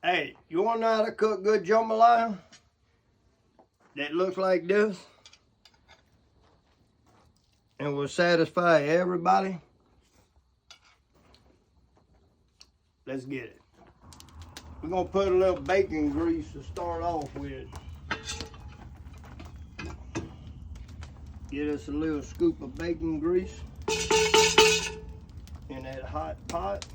Hey, you want to know how to cook good jambalaya that looks like this and will satisfy everybody? Let's get it. We're going to put a little bacon grease to start off with. Get us a little scoop of bacon grease in that hot pot.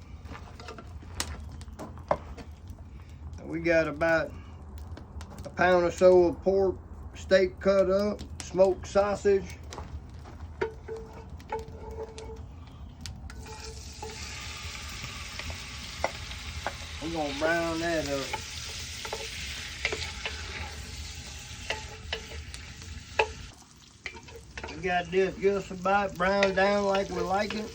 And we got about a pound or so of pork steak cut up, smoked sausage. We're gonna brown that up. We got this just about browned down like we like it.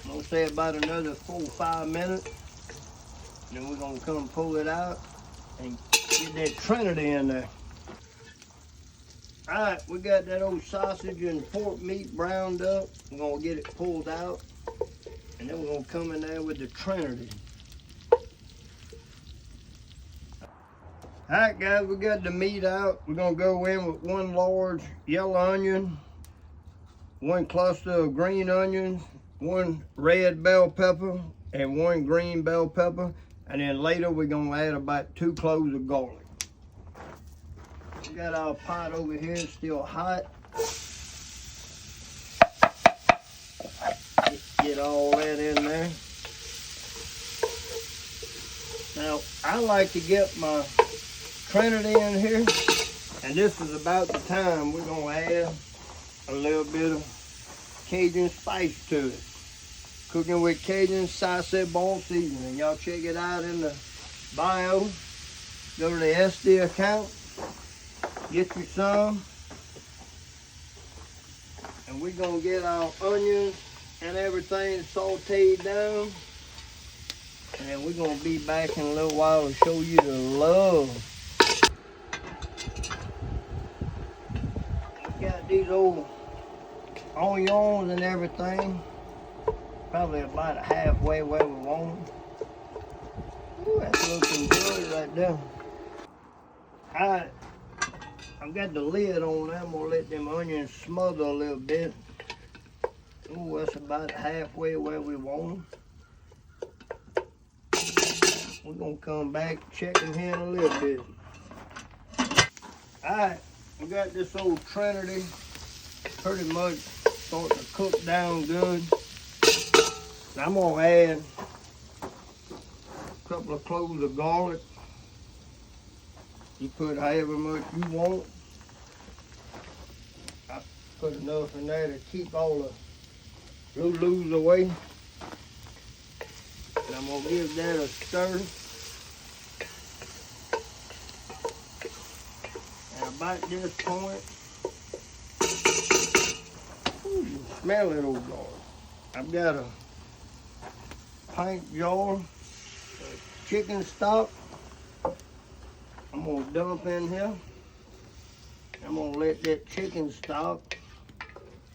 I'm gonna say about another 4 or 5 minutes. Then we're gonna come pull it out and get that Trinity in there. All right, we got that old sausage and pork meat browned up. We're gonna get it pulled out, and then we're gonna come in there with the Trinity. All right, guys, we got the meat out. We're gonna go in with 1 large yellow onion, 1 cluster of green onions, 1 red bell pepper, and 1 green bell pepper. And then later we're gonna add about 2 cloves of garlic. We got our pot over here, still hot. Get all that in there. Now, I like to get my Trinity in here, and this is about the time we're gonna add a little bit of Cajun spice to it. Cooking with Cajun sauce bone seasoning. Y'all check it out in the bio. Go to the SD account. Get you some. And we're gonna get our onions and everything sauteed down. And then we're gonna be back in a little while to show you the love. We got these old onions and everything. Probably about halfway where we want them. Ooh, that's looking good right there. Alright, I've got the lid on there. I'm gonna let them onions smother a little bit. Ooh, that's about halfway where we want them. We're gonna come back, check them here in a little bit. Alright, we got this old Trinity pretty much starting to cook down good. Now I'm gonna add a couple of cloves of garlic. You put however much you want. I put enough in there to keep all the loose away. And I'm gonna give that a stir. And about this point, ooh, you smell that old garlic. I've got a pint jar of chicken stock. I'm gonna dump in here. I'm gonna let that chicken stock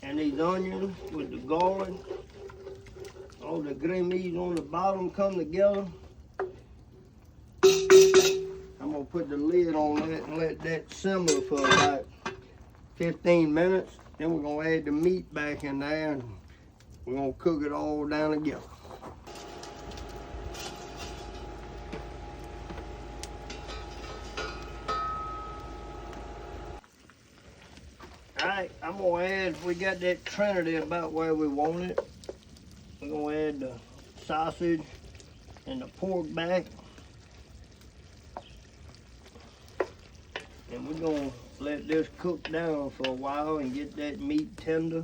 and these onions with the garlic, all the green meat on the bottom come together. I'm gonna put the lid on that and let that simmer for about 15 minutes. Then we're gonna add the meat back in there and we're gonna cook it all down together. Alright, I'm gonna add, we got that Trinity about where we want it. We're gonna add the sausage and the pork back. And we're gonna let this cook down for a while and get that meat tender.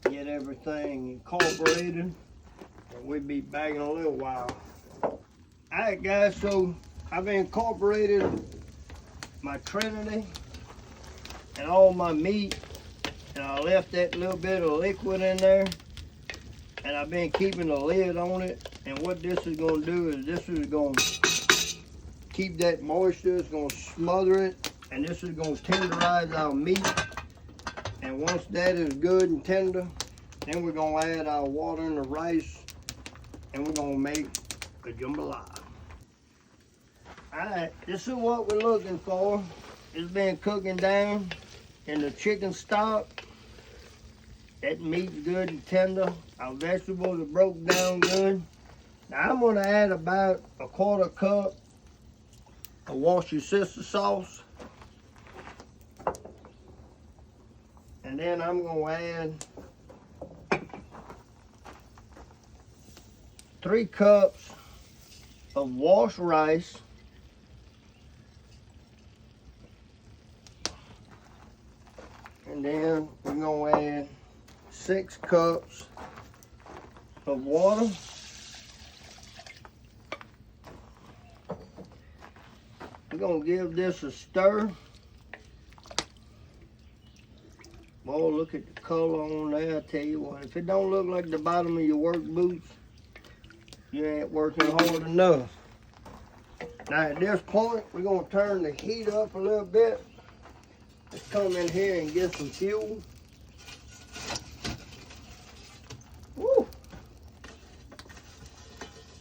Get everything incorporated. And we'll be back in a little while. Alright guys, so I've incorporated my Trinity and all my meat, and I left that little bit of liquid in there, and I've been keeping the lid on it. And what this is going to do is this is going to keep that moisture. It's going to smother it, and this is going to tenderize our meat. And once that is good and tender, then we're going to add our water and the rice, and we're going to make the jambalaya. Alright, this is what we're looking for. It's been cooking down in the chicken stock. That meat's good and tender. Our vegetables are broke down good. Now I'm gonna add about a 1/4 cup of wash your sister sauce. And then I'm gonna add 3 cups of washed rice. And then we're gonna add 6 cups of water. We're gonna give this a stir. Boy, look at the color on there. I tell you what, if it don't look like the bottom of your work boots, you ain't working hard enough. Now at this point, we're gonna turn the heat up a little bit. Let's come in here and get some fuel. Woo!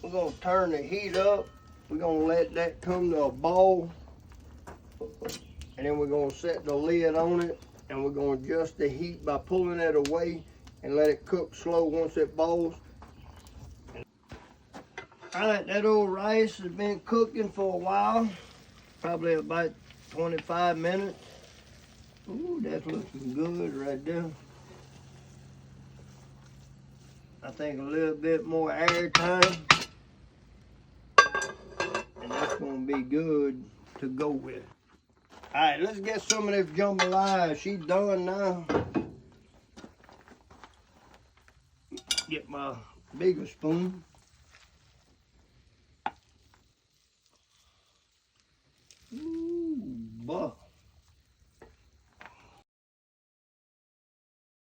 We're gonna turn the heat up. We're gonna let that come to a boil. And then we're gonna set the lid on it. And we're gonna adjust the heat by pulling it away and let it cook slow once it boils. All right, that old rice has been cooking for a while, probably about 25 minutes. Ooh, that's looking good right there. I think a little bit more air time, and that's gonna be good to go with. All right, let's get some of this jambalaya. She's done now. Get my bigger spoon.